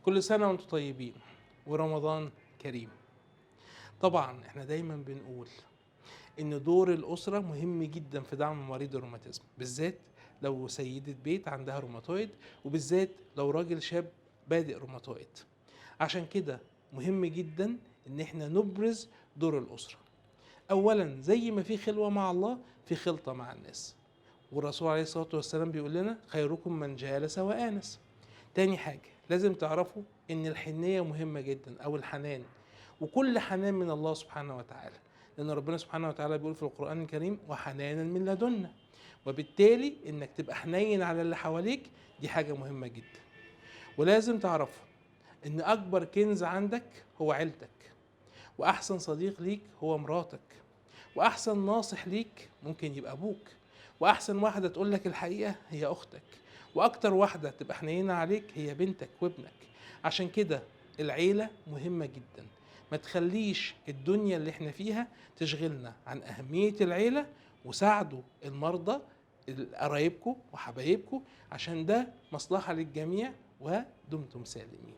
كل سنة وانتم طيبين ورمضان كريم. طبعا احنا دايما بنقول ان دور الأسرة مهم جدا في دعم مريض الروماتيزم، بالذات لو سيدة بيت عندها روماتويد، وبالذات لو راجل شاب بادئ روماتويد. عشان كده مهم جدا ان احنا نبرز دور الأسرة. اولا زي ما في خلوة مع الله في خلطة مع الناس، والرسول عليه الصلاة والسلام بيقول لنا خيركم من جالس وآنس. تاني حاجة لازم تعرفوا ان الحنية مهمة جدا، او الحنان، وكل حنان من الله سبحانه وتعالى، لان ربنا سبحانه وتعالى بيقول في القرآن الكريم وحنانا من لدنا. وبالتالي انك تبقى حنين على اللي حواليك دي حاجة مهمة جدا. ولازم تعرفوا ان اكبر كنز عندك هو عيلتك، واحسن صديق ليك هو مراتك، واحسن ناصح ليك ممكن يبقى ابوك، واحسن واحدة تقول لك الحقيقة هي اختك، واكتر واحدة تبقى حنينة عليك هي بنتك وابنك. عشان كده العيلة مهمة جدا. ما تخليش الدنيا اللي احنا فيها تشغلنا عن اهمية العيلة، وساعدوا المرضى قرايبكم وحبايبكم، عشان ده مصلحة للجميع. ودمتم سالمين.